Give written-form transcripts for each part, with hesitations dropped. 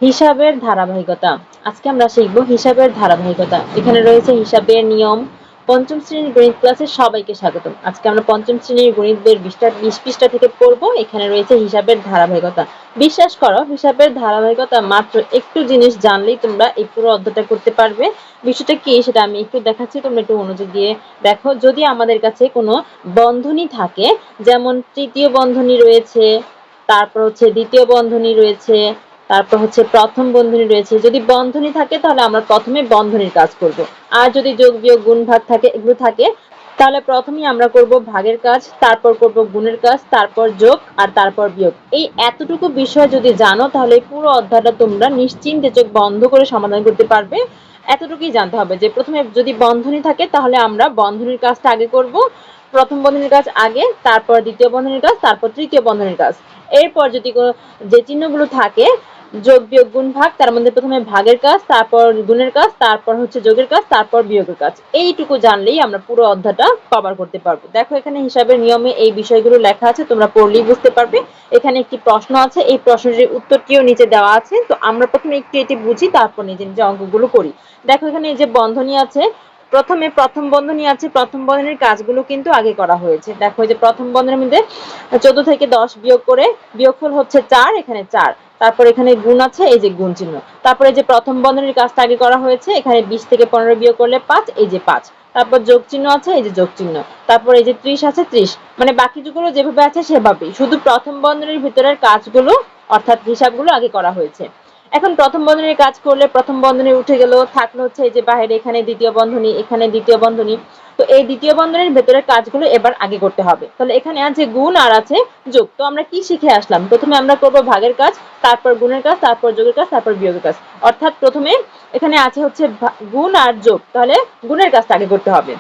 হিসাবের ধারাবাহিকতা। আজকে আমরা শিখব হিসাবের ধারাবাহিকতা। এখানে রয়েছে হিসাবের নিয়ম। পঞ্চম শ্রেণীর গণিত ক্লাসে সবাইকে স্বাগতম। আজকে আমরা পঞ্চম শ্রেণীর গণিত বইয়ের 20 পৃষ্ঠা থেকে পড়ব। এখানে রয়েছে হিসাবের ধারাবাহিকতা। বিশ্বাস করো, হিসাবের ধারাবাহিকতা মাত্র একটু জিনিস জানলেই তোমরা এই পুরো অধ্যায়টা করতে পারবে। বিষয়টা কি সেটা আমি একটু দেখাচ্ছি, তোমরা একটু মনোযোগ দিয়ে দেখো। যদি আমাদের কাছে কোনো বন্ধনী থাকে, যেমন তৃতীয় বন্ধনী রয়েছে, তারপর হচ্ছে দ্বিতীয় বন্ধনী রয়েছে, তারপর হচ্ছে প্রথম বন্ধনী রয়েছে। যদি বন্ধনী থাকে তাহলে আমরা প্রথমে বন্ধনীর কাজ করব। আর যদি যোগ বিয়োগ গুণ ভাগ থাকে, এগুলো থাকে, তাহলে প্রথমেই আমরা করব ভাগের কাজ, তারপর করব গুণের কাজ, তারপর যোগ আর তারপর বিয়োগ। এই এতটুকু বিষয় যদি জানো তাহলে পুরো অধ্যায়টা তোমরা নিশ্চিন্তে চোখ বন্ধ করে সমাধান করতে পারবে। এতটুকুই জানতে হবে যে প্রথমে যদি বন্ধনী থাকে তাহলে আমরা বন্ধনীর কাজটা আগে করব, প্রথম বন্ধনীর কাজ আগে, তারপর দ্বিতীয় বন্ধনীর কাজ, তারপর তৃতীয় বন্ধনীর কাজ। এরপর যদি যে চিহ্নগুলো থাকে যোগ বিয়োগ গুণ ভাগ, তার মধ্যে প্রথমে ভাগের কাজ, তারপর গুণের কাজ, তারপর হচ্ছে যোগের কাজ, তারপর বিয়োগের কাজ। এইটুকু জানলেই আমরা পুরো অধ্যায়টা কভার করতে পারবো। দেখো এখানে হিসাবের নিয়মে এই বিষয়গুলো লেখা আছে, তোমরা পড়লেই বুঝতে পারবে। এখানে একটি প্রশ্ন আছে, এই প্রশ্নটির উত্তরটিও নিচে দেওয়া আছে। তো আমরা প্রথমে একটু এটি বুঝি, তারপর নিজে নিজে অঙ্কগুলো করি। দেখো এখানে এই যে বন্ধনী আছে, প্রথমে প্রথম বন্ধনী আছে, প্রথম বন্ধনীর কাজগুলো কিন্তু আগে করা হয়েছে। দেখো যে প্রথম বন্ধনীর মধ্যে 14 থেকে 10 বিয়োগ করে বিয়োগফল হচ্ছে 4, এখানে 4। তারপর এখানে গুণ আছে, এই যে গুণ চিহ্ন। তারপরে যে প্রথম বন্ধনীর কাজটা আগে করা হয়েছে, এখানে 20 থেকে 15 বিয়োগ করলে 5, এই যে 5। তারপর যোগ চিহ্ন আছে, এই যে যোগ চিহ্ন। তারপর এই যে 30 আছে, 30। মানে বাকিগুলো যেভাবে আছে সেভাবেই, শুধু প্রথম বন্ধনীর ভিতরের কাজগুলো অর্থাৎ হিসাবগুলো আগে করা হয়েছে। এখন প্রথম বন্ধনীর কাজ করলে প্রথম বন্ধনী উঠে গেল, থাকলো হচ্ছে এই যে বাইরে এখানে দ্বিতীয় বন্ধনী, এখানে দ্বিতীয় বন্ধনী। তো এই দ্বিতীয় বন্ধনীর ভেতরের কাজগুলো এবার আগে করতে হবে। তাহলে এখানে আছে গুণ আর আছে যোগ। তো আমরা কি শিখে আসলাম? প্রথমে আমরা করব ভাগের কাজ, তারপর গুণের কাজ, তারপর যোগের কাজ, তারপর বিয়োগের কাজ। অর্থাৎ প্রথমে এখানে আছে হচ্ছে গুণ আর যোগ, তাহলে গুণের কাজটা আগে করতে হবে।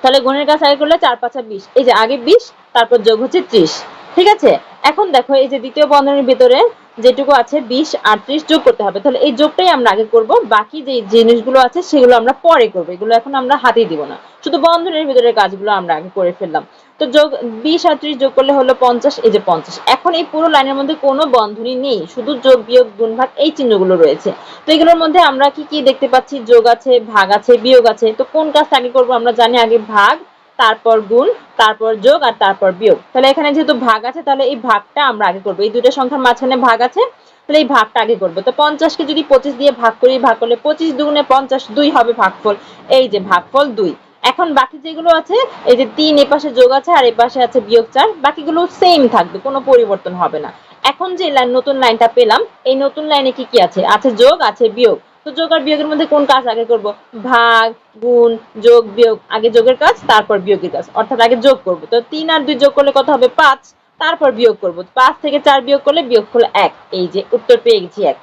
তাহলে গুণের কাজ আগে করলে 4 5 20, এই যে আগে 20, তারপর যোগ হচ্ছে 30। ঠিক আছে। এখন দেখো এই যে দ্বিতীয় বন্ধনীর ভিতরে যেটুকু আছে 20 আর 30 যোগ করতে হবে। তাহলে এই যোগটাই আমরা আগে করব, বাকি যে জিনিসগুলো আছে সেগুলো আমরা পরে করব। এগুলো এখন আমরা হাতেই দিব না, শুধু বন্ধনীর ভিতরের কাজগুলো আমরা আগে করে ফেললাম। তো যোগ 20 আর 30 যোগ করলে হলো 50, এই যে 50। এখন এই পুরো লাইনের মধ্যে কোনো বন্ধনী নেই, শুধু যোগ বিয়োগ গুণ ভাগ এই চিহ্নগুলো রয়েছে। তো এগুলোর মধ্যে আমরা কি কি দেখতে পাচ্ছি? যোগ আছে, ভাগ আছে, বিয়োগ আছে। তো কোন কাজটা আগে করব? আমরা জানি আগে ভাগ, তারপর গুণ, তারপর যোগ আর তারপর বিয়োগ। তাহলে এখানে যেহেতু ভাগ আছে তাহলে এই ভাগটা আমরা আগে করব। এই দুটো সংখ্যার মাঝখানে ভাগ আছে, তাহলে এই ভাগটা আগে করব। তো 50 কে যদি 25 দিয়ে ভাগ করি, ভাগ করলে 25 দুগুণে 50, 2 হবে ভাগফল। এই যে ভাগফল 2। এখন বাকি যেগুলো আছে, এই যে 3 এই পাশে যোগ আছে আর এই পাশে আছে বিয়োগ 4, বাকিগুলো সেম থাকবে, কোনো পরিবর্তন হবে না। এখন যে নতুন লাইনটা পেলাম, এই নতুন লাইনে কি কি আছে? আছে যোগ, আছে বিয়োগ। তো যোগ আর বিয়োগের মধ্যে কোন কাজ আগে করব? ভাগ, গুণ, যোগ, বিয়োগ। আগে যোগের কাজ, তারপর বিয়োগের কাজ, অর্থাৎ আগে যোগ করব। তো 3 আর 2 যোগ করলে কত হবে? 5। তারপর বিয়োগ করব, 5 থেকে 4 বিয়োগ করলে বিয়োগফল 1। এই যে উত্তর পেয়ে গেছি 1।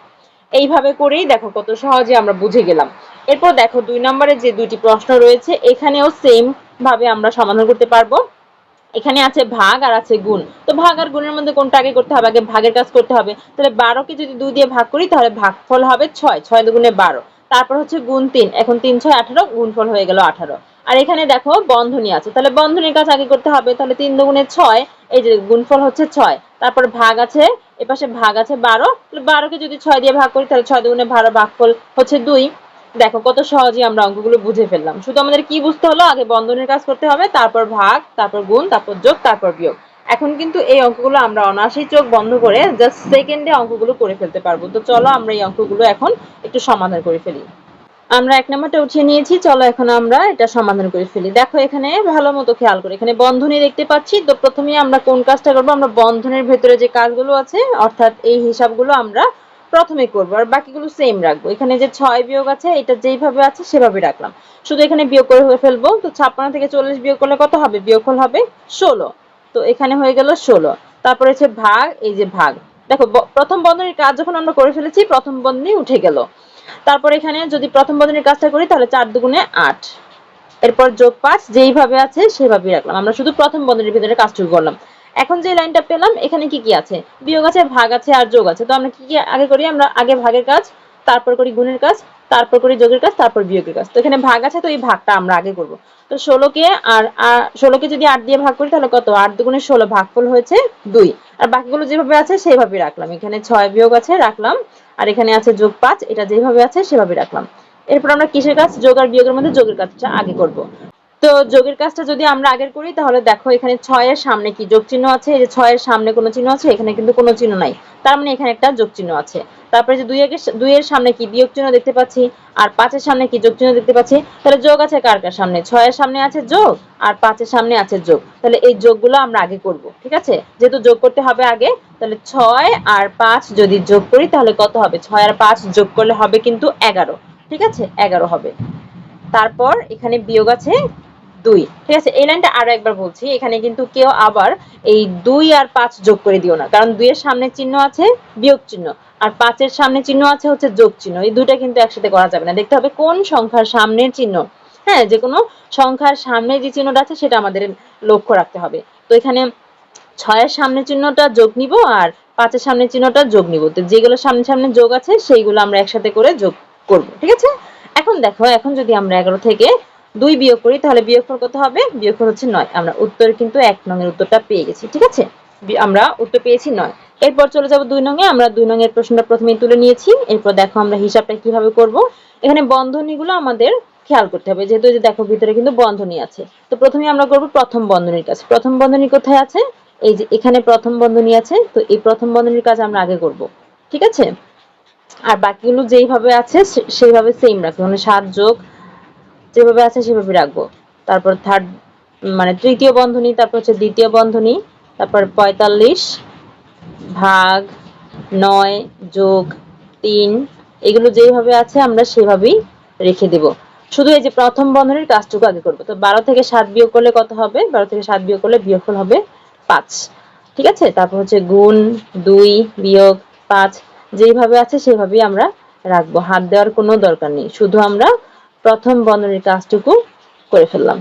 এইভাবে করেই দেখো কত সহজে আমরা বুঝে গেলাম। এরপর দেখো 2 নম্বরে যে দুইটি প্রশ্ন রয়েছে, এখানেও সেম ভাবে আমরা সমাধান করতে পারবো। এখানে আছে ভাগ আর আছে গুণ। তো ভাগ আর গুণের মধ্যে কোনটা আগে করতে হবে? আগে ভাগের কাজ করতে হবে। তাহলে 12 কে যদি 2 দিয়ে ভাগ করি তাহলে ভাগফল হবে 6, 6 দুগুণে 12। তারপর হচ্ছে গুণ 3, এখন 3 6 18, গুণফল হয়ে গেল 18। আর এখানে দেখো বন্ধনী আছে, তাহলে বন্ধনীর কাজ আগে করতে হবে। তাহলে 3 দুগুণে 6, এই যে গুণফল হচ্ছে 6। তারপর ভাগ আছে, এপাশে ভাগ আছে 12, 12 কে যদি 6 দিয়ে ভাগ করি তাহলে 6 দুগুণে 12, ভাগফল হচ্ছে 2। দেখো কত সহজেই আমরা অঙ্কগুলো বুঝে ফেললাম। শুধু আমাদের কি বুঝতে হলো? আগে বন্ধনীর কাজ করতে হবে, তারপর ভাগ, তারপর গুণ, তারপর যোগ, তারপর বিয়োগ। এখন কিন্তু এই অঙ্কগুলো আমরা অনায়াসেই চোখ বন্ধ করে জাস্ট সেকেন্ডে অঙ্কগুলো করে ফেলতে পারবো। তো চলো আমরা এই অঙ্কগুলো এখন একটু সমাধান করে ফেলি। আমরা 1 নাম্বারটা উঠিয়ে নিয়েছি, চলো এখন আমরা এটা সমাধান করে ফেলি। দেখো এখানে ভালো মতো খেয়াল করে, এখানে বন্ধনী দেখতে পাচ্ছি। তো প্রথমেই আমরা কোন কাজটা করবো? আমরা বন্ধনের ভেতরে যে কাজগুলো আছে অর্থাৎ এই হিসাবগুলো আমরা প্রথমে করবো, আর বাকিগুলো সেম রাখবো। এখানে যে 6 বিয়োগ আছে এটা যেইভাবে আছে সেভাবে রাখলাম, শুধু এখানে বিয়োগ করে হয়ে ফেলবো। তো 56 থেকে 40 বিয়োগ করলে কত হবে? বিয়োগফল হবে 16। তো এখানে হয়ে গেল 16। তারপরে হচ্ছে ভাগ, এই যে ভাগ। দেখো প্রথম বন্ধনীর কাজ যখন আমরা করে ফেলেছি, প্রথম বন্ধনী উঠে গেল। তারপর এখানে যদি প্রথম বন্ধনীর কাজটা করি তাহলে 4 দুগুণে 8। এরপর যোগ 5, যেইভাবে আছে সেভাবেই রাখলাম। আমরা শুধু প্রথম বন্ধনীর ভিতরে কাজটুকু করলাম। এখন যে লাইনটা পেলাম, এখানে কি কি আছে? বিয়োগ আছে, ভাগ আছে আর যোগ আছে। তো আমরা কি কি আগে করি? আমরা আগে ভাগের কাজ, তারপর করি গুণের কাজ, তারপর করি যোগের কাজ, তারপর বিয়োগের কাজ। তো এখানে ভাগ আছে, তো এই ভাগটা আমরা আগে করব। তো 16কে যদি 8 দিয়ে ভাগ করি তাহলে কত, 8 দুগুণে 16, ভাগফল হয়েছে 2। আর বাকিগুলো যেভাবে আছে সেভাবে রাখলাম। এখানে 6 বিয়োগ আছে রাখলাম, আর এখানে আছে যোগ 5, এটা যেভাবে আছে সেভাবে রাখলাম। এরপর আমরা কিসের কাজ, যোগ আর বিয়োগের মধ্যে যোগের কাজটা আগে করব। তো যোগের কাজটা যদি আমরা আগের করি তাহলে দেখো এখানে 6 এর সামনে কি যোগ চিহ্ন আছে, এই যে 6 এর সামনে কোনো চিহ্ন আছে, এখানে কিন্তু কোনো চিহ্ন নাই, তার মানে এখানে একটা যোগ চিহ্ন আছে। তারপরে যে 2 এর সামনে কি বিয়োগ চিহ্ন দেখতে পাচ্ছি, আর 5 এর সামনে কি যোগ চিহ্ন দেখতে পাচ্ছি। তাহলে যোগ আছে কার কার সামনে, 6 এর সামনে আছে যোগ, আর 5 এর সামনে আছে যোগ। তাহলে এই যোগগুলো আমরা আগে করব, ঠিক আছে। যেহেতু যোগ করতে হবে আগে, তাহলে 6 আর 5 যদি যোগ করি তাহলে কত হবে, 6 আর 5 যোগ করলে হবে কিন্তু 11, ঠিক আছে, 11 হবে। তারপর এখানে বিয়োগ আছে 2, ঠিক আছে। এই লাইনটা আরো একবার বলছি, এখানে কিন্তু কেউ আবার এই 2 আর 5 যোগ করে দিও না, কারণ 2 এর সামনে চিহ্ন আছে বিয়োগ চিহ্ন, আর 5 এর সামনে চিহ্ন আছে হচ্ছে যোগ চিহ্ন। এই দুটো কিন্তু একসাথে করা যাবে না, দেখতে হবে কোন সংখ্যার সামনের চিহ্ন। হ্যাঁ, যে কোনো সংখ্যার সামনে যে চিহ্নটা আছে সেটা আমাদের লক্ষ্য রাখতে হবে। তো এখানে 6 এর সামনের চিহ্নটা যোগ নিব, আর 5 এর সামনের চিহ্নটা যোগ নিব। তো যেগুলো সামনে সামনে যোগ আছে সেইগুলো আমরা একসাথে করে যোগ করব, ঠিক আছে। এখন দেখো, এখন যদি আমরা 11 থেকে 2 বিয়োগ করি তাহলে বিয়োগফল কত হবে, বিয়োগফল হচ্ছে 9। আমরা উত্তর কিন্তু 1 নং এর উত্তরটা পেয়ে গেছি, ঠিক আছে। আমরা উত্তর পেয়েছি 9। এরপর চলে যাব 2 নং এ। আমরা 2 নং এর প্রশ্নটা প্রথমেই তুলে নিয়েছি। এরপর দেখো আমরা হিসাবটা কিভাবে করব। এখানে বন্ধনীগুলো আমাদের খেয়াল করতে হবে, যেহেতু যে দেখো ভিতরে কিন্তু বন্ধনী আছে। তো প্রথমে আমরা করব প্রথম বন্ধনীর কাজ। প্রথম বন্ধনী কোথায় আছে, এই যে এখানে প্রথম বন্ধনী আছে। তো এই প্রথম বন্ধনীর কাজ আমরা আগে করব, ঠিক আছে। আর বাকিগুলো যেইভাবে আছে সেইভাবে সেম রাখবো, মানে 7 যোগ যেভাবে আছে সেভাবে রাখবো। তারপর থার্ড মানে তৃতীয় বন্ধনী, তারপর হচ্ছে দ্বিতীয় বন্ধনী, তারপর 45 ভাগ 9 যোগ 3, এগুলো যেভাবে আছে আমরা সেভাবেই রেখে দেব। শুধু এই যে প্রথম বন্ধনীর কাজটুকু আগে করব। তো 12 থেকে 7 বিয়োগ করলে কত হবে, 12 থেকে 7 বিয়োগ করলে বিয়োগফল হবে 5, ঠিক আছে। তারপর হচ্ছে গুণ 2 বিয়োগ 5, যেইভাবে আছে সেভাবেই আমরা রাখবো, হাত দেওয়ার কোনো দরকার নেই, শুধু আমরা প্রথম বন্ধনীর কাজটুকু করে ফেললাম।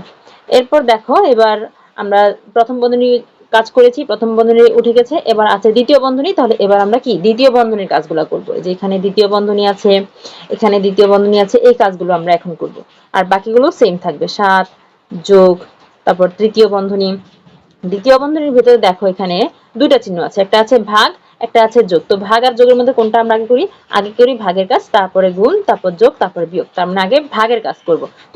এরপর দেখো, এবার আমরা প্রথম বন্ধনী কাজ করেছি, প্রথম বন্ধনী উঠে গেছে, এবার আছে দ্বিতীয় বন্ধনী। তাহলে এবার আমরা কি দ্বিতীয় বন্ধনীর কাজগুলো করব, যে এখানে দ্বিতীয় বন্ধনী আছে, এখানে দ্বিতীয় বন্ধনী আছে, এই কাজগুলো আমরা এখন করব। আর বাকিগুলো সেম থাকবে, 7 যোগ, তারপর তৃতীয় বন্ধনী। দ্বিতীয় বন্ধনীর ভিতরে দেখো এখানে দুইটা চিহ্ন আছে, একটা আছে ভাগ, একটা আছে যোগ। তো ভাগ আর যোগের মধ্যে কোনটা আমরা আগে করি, আগে করি ভাগের কাজ, তারপরে গুণ, তারপর যোগ, তারপরে বিয়োগ। তার মানে আগে ভাগের কাজ করব। তো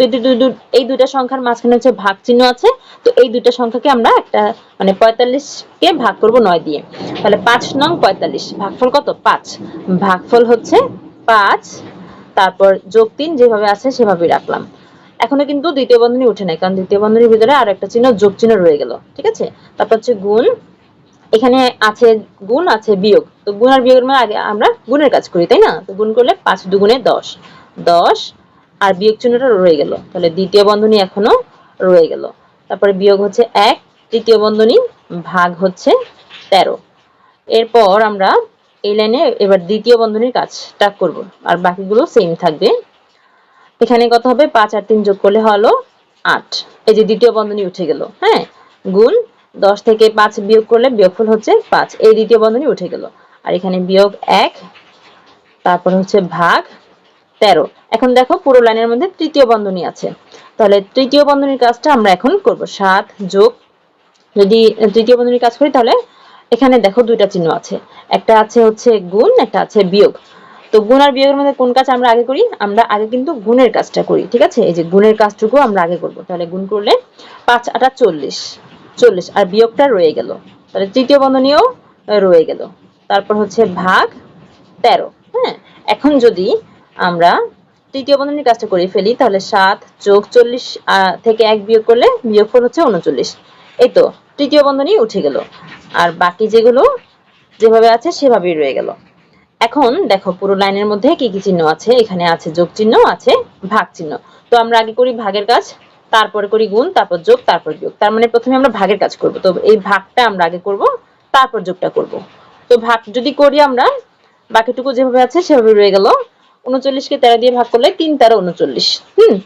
এই দুইটা সংখ্যার মাঝখানে হচ্ছে ভাগ চিহ্ন আছে। তো এই দুইটা সংখ্যাকে আমরা একটা মানে 45 কে ভাগ করব 9 দিয়ে। তাহলে 5 নং 45, ভাগফল কত 5, ভাগফল হচ্ছে 5, তারপর যোগ 3 যেভাবে আছে সেভাবেই রাখলাম। এখনো কিন্তু দ্বিতীয় বন্ধনী উঠে নাই, কারণ দ্বিতীয় বন্ধনীর ভিতরে আর একটা চিহ্ন যোগ চিহ্ন রয়ে গেল, ঠিক আছে। তারপর হচ্ছে গুণ, এখানে আছে গুণ আছে বিয়োগ। তো গুণ আর বিয়োগের মধ্যে আগে আমরা গুণের কাজ করি, তাই না। তো গুণ করলে 5 দুগুণে 10, 10 আর বিয়োগ চিহ্নটা রয়ে গেল, তাহলে দ্বিতীয় বন্ধনী এখনো রয়ে গেল। তারপরে বিয়োগ হচ্ছে 1, তৃতীয় বন্ধনী, ভাগ হচ্ছে 13। এরপর আমরা এই লাইনে এবার দ্বিতীয় বন্ধনীর কাজটা করব, আর বাকিগুলো সেম থাকবে। এখানে কত হবে, 5 আর 3 যোগ করলে হলো 8, এই যে দ্বিতীয় বন্ধনী উঠে গেল। হ্যাঁ, গুণ 10 থেকে 5 বিয়োগ করলে বিয়োগফল হচ্ছে 5, এই দ্বিতীয় বন্ধনী উঠে গেল। আর এখানে বিয়োগ 1, তারপর হচ্ছে ভাগ 13। এখন দেখো পুরো লাইনের মধ্যে তৃতীয় বন্ধনী আছে, তাহলে তৃতীয় বন্ধনীর কাজটা আমরা এখন করব। 7 যোগ, যদি তৃতীয় বন্ধনীর কাজ করি তাহলে এখানে দেখো দুইটা চিহ্ন আছে, একটা আছে হচ্ছে গুণ, একটা আছে বিয়োগ। তো গুণ আর বিয়োগের মধ্যে কোন কাজ আমরা আগে করি, আমরা আগে কিন্তু গুণের কাজটা করি, ঠিক আছে। এই যে গুণের কাজটুকু আমরা আগে করব। তাহলে গুণ করলে 5 8 40, 40 আর বিয়োগটা রয়ে গেল, তাহলে তৃতীয় বন্ধনীও রয়ে গেল। তারপর হচ্ছে ভাগ 13। হ্যাঁ, এখন যদি আমরা তৃতীয় বন্ধনীর কাজটা করে ফেলি তাহলে 7 যোগ 40 থেকে 1 বিয়োগ করলে বিয়োগফল হচ্ছে 39। এই তো তৃতীয় বন্ধনী উঠে গেল, আর বাকি যেগুলো যেভাবে আছে সেভাবেই রয়ে গেল। এখন দেখো পুরো লাইনের মধ্যে কি কি চিহ্ন আছে, এখানে আছে যোগ চিহ্ন, আছে ভাগ চিহ্ন। তো আমরা আগে করি ভাগের কাজ, তারপরে করি গুণ, তারপর যোগ, তারপর বিয়োগ। তার মানে প্রথমে আমরা ভাগের কাজ করব, তো এই ভাগটা আমরা আগে করব, তারপর যোগটা করব। তো ভাগ যদি করি আমরা, বাকিটুকু যেভাবে আছে সেভাবে রয়ে গেল। 39 কে 13 দিয়ে ভাগ করলে 3 13 39,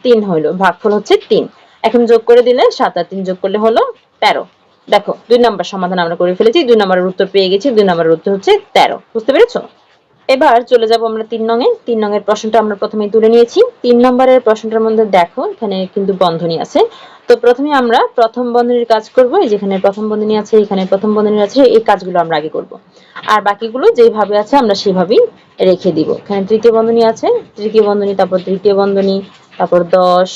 3 হইলো, ভাগফল হচ্ছে 3। এখন যোগ করে দিলে 7 আর 3 যোগ করলে হলো 13। দেখো 2 নম্বর সমাধান আমরা করে ফেলেছি, 2 নম্বরের উত্তর পেয়ে গেছি। 2 নম্বরের উত্তর হচ্ছে 13, বুঝতে পেরেছো। এবার চলে যাব আমরা 3 নং এ। 3 নং এর প্রশ্নটা আমরা প্রথমেই তুলে নিয়েছি। 3 নম্বরের প্রশ্নটার মধ্যে দেখো এখানে কিন্তু বন্ধনী আছে। তো প্রথমে আমরা প্রথম বন্ধনীর কাজ করব। এই যেখানে প্রথম বন্ধনী আছে, এখানে প্রথম বন্ধনী আছে, এই কাজগুলো আমরা আগে করব। আর বাকিগুলো যেভাবে আছে আমরা সেভাবেই রেখে দিব। এখানে তৃতীয় বন্ধনী আছে, তৃতীয় বন্ধনী, তারপর তৃতীয় বন্ধনী, তারপর 10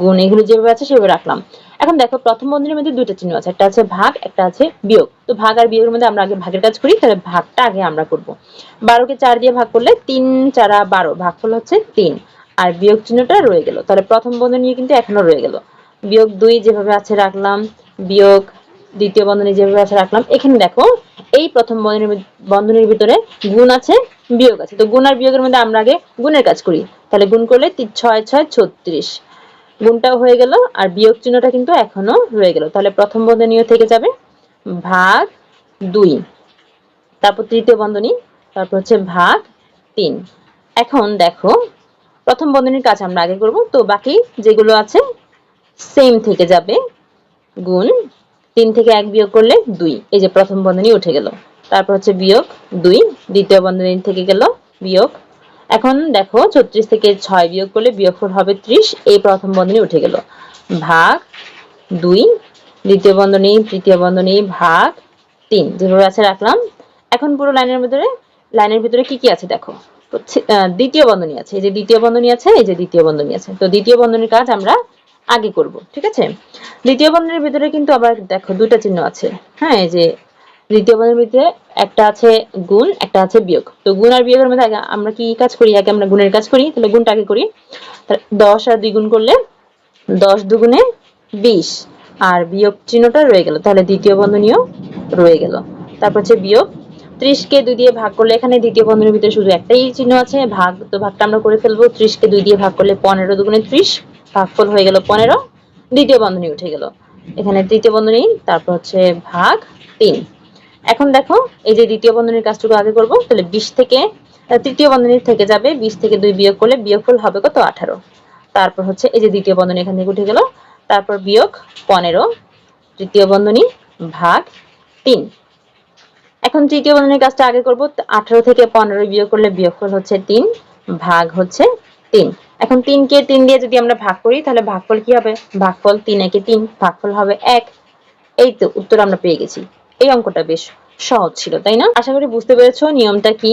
গুণ, এগুলো যেভাবে আছে সেভাবে রাখলাম। এখন দেখো প্রথম বন্ধনীর মধ্যে দুটো চিহ্ন আছে, একটা আছে ভাগ, একটা আছে বিয়োগ। তো ভাগ আর বিয়োগের মধ্যে আমরা আগে ভাগের কাজ করি, তাহলে ভাগটা আগে আমরা করব। 12 কে 4 দিয়ে ভাগ করলে 3 4 12, ভাগফল হচ্ছে 3। আর বিয়োগ চিহ্নটা রয়ে গেল, তাহলে প্রথম বন্ধনী কিন্তু এখনো রয়ে গেল। বিয়োগ 2 যেভাবে আছে রাখলাম, বিয়োগ দ্বিতীয় বন্ধনী যেভাবে আছে রাখলাম। এখানে দেখো এই প্রথম বন্ধনীর ভিতরে গুণ আছে, বিয়োগ আছে। তো গুণ আর বিয়োগের মধ্যে আমরা আগে গুণের কাজ করি, তাহলে গুণ করলে 6 6 36, গুণটাও হয়ে গেল আর বিয়োগ চিহ্নটা কিন্তু এখনো রয়ে গেল। তাহলে প্রথম বন্ধনীও থেকে যাবে ভাগ 2, তারপর তৃতীয় বন্ধনী, তারপর হচ্ছে ভাগ 3। এখন দেখো প্রথম বন্ধনীর কাজ আমরা আগে করব, তো বাকি যেগুলো আছে সেম থেকে যাবে। গুণ 3 থেকে 1 বিয়োগ করলে 2, এই যে প্রথম বন্ধনী উঠে গেল। তারপর হচ্ছে বিয়োগ 2, দ্বিতীয় বন্ধনী থেকে গেল বিয়োগ। এখন দেখো 36 থেকে 6 বিয়োগ করলে বিয়োগফল হবে 30, এই প্রথম বন্ধনী উঠে গেল। ভাগ 2, দ্বিতীয় বন্ধনী, তৃতীয় বন্ধনী, ভাগ 3, যেভাবে আছে রাখলাম। এখন পুরো লাইনের ভিতরে কি কি আছে দেখো। দ্বিতীয় বন্ধনী আছে, এই যে দ্বিতীয় বন্ধনী আছে, এই যে দ্বিতীয় বন্ধনী আছে। তো দ্বিতীয় বন্ধনীর কাজ আমরা আগে করব, ঠিক আছে। দ্বিতীয় বন্ধনীর ভিতরে কিন্তু আবার দেখো দুটো চিহ্ন আছে। হ্যাঁ, এই যে দ্বিতীয় বন্ধনীর ভিতরে একটা আছে গুণ, একটা আছে বিয়োগ। তো গুণ আর বিয়োগের মধ্যে আগে আমরা কি কাজ করি, আগে আমরা গুণের কাজ করি, তাহলে গুণটা আগে করি। 10 আর 2 গুণ করলে 10 দুগুণে 20, আর বিয়োগ চিহ্নটা রয়ে গেল, তাহলে দ্বিতীয় বন্ধনীও রয়ে গেল। তারপর হচ্ছে বিয়োগ 30 কে 2 দিয়ে ভাগ করলে, এখানে দ্বিতীয় বন্ধনীর ভিতরে শুধু একটাই চিহ্ন আছে ভাগ, তো ভাগটা আমরা করে ফেলবো। 30 কে 2 দিয়ে ভাগ করলে 15 দুগুণে 30, ভাগফল হয়ে গেল 15, দ্বিতীয় বন্ধনী উঠে গেল। এখানে তৃতীয় বন্ধনী, তারপর হচ্ছে ভাগ 3। এখন দেখো এই যে দ্বিতীয় বন্ধনীর কাজটুকু আগে করব, তাহলে 20 থেকে তৃতীয় বন্ধনী থেকে যাবে, 20 থেকে 2 বিয়োগ করলে বিয়োগফল হবে কত 18। তারপর হচ্ছে এই যে দ্বিতীয় বন্ধনী এখান থেকে উঠে গেল, তারপর বিয়োগ 15, তৃতীয় বন্ধনী, ভাগ 3। এখন তৃতীয় বন্ধনীর কাজটা আগে করব, 18 থেকে 15 বিয়োগ করলে বিয়োগফল হচ্ছে 3, ভাগ হচ্ছে 3। এখন 3 কে 3 দিয়ে যদি আমরা ভাগ করি, তাহলে ভাগফল কি হবে, ভাগফল 3 একে 3, ভাগফল হবে 1। এই তো উত্তর আমরা পেয়ে গেছি। এই অঙ্কটা বেশ সহজ ছিল, তাই না? আশা করি বুঝতে পেরেছো নিয়মটা কি।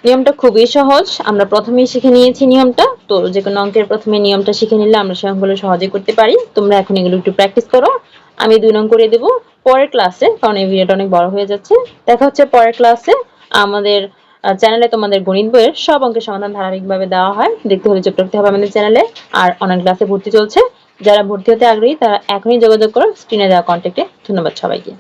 নিয়মটা খুবই সহজ, আমরা প্রথমেই শিখে নিয়েছি নিয়মটা। তো যে কোনো অঙ্কের প্রথমে নিয়মটা শিখে নিলে আমরা সেই অঙ্কগুলো সহজে করতে পারি। তোমরা এখন এগুলো একটু প্র্যাকটিস করো। আমি 2 নং করে দেব পরের ক্লাসে, কারণ এই ভিডিওটা অনেক বড় হয়ে যাচ্ছে। দেখা হচ্ছে পরের ক্লাসে। আমাদের চ্যানেলে তোমাদের গণিত বইয়ের সব অঙ্কের সমাধান ধারাবাহিকভাবে দেওয়া হয়, দেখতে হলে চোখ রাখতে হবে আমাদের চ্যানেলে। আর অনলাইন ক্লাসে ভর্তি চলছে, যারা ভর্তি হতে আগ্রহী তারা এখনই যোগাযোগ করো স্ক্রিনে দেওয়া কন্ট্যাক্টে। ধন্যবাদ সবাইকে।